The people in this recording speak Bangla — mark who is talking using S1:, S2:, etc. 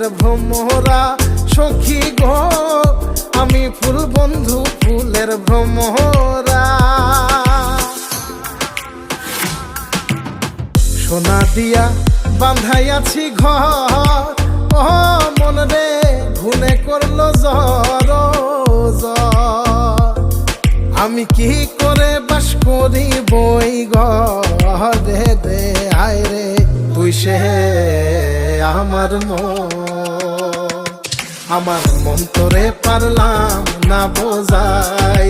S1: ফুলের ভ্রমরা সখী গো, আমি ফুল বন্ধু ফুলের ভ্রমরা। সোনা দিয়া বাঁধাইয়াছি ঘর, ও মন রে ঘুনে করলো জ্বর জ্বর। আমি কি করে বাস করি বই ঘরে দে আয় রে, তুই সে আমার মন তোরে পারলাম না বোঝাই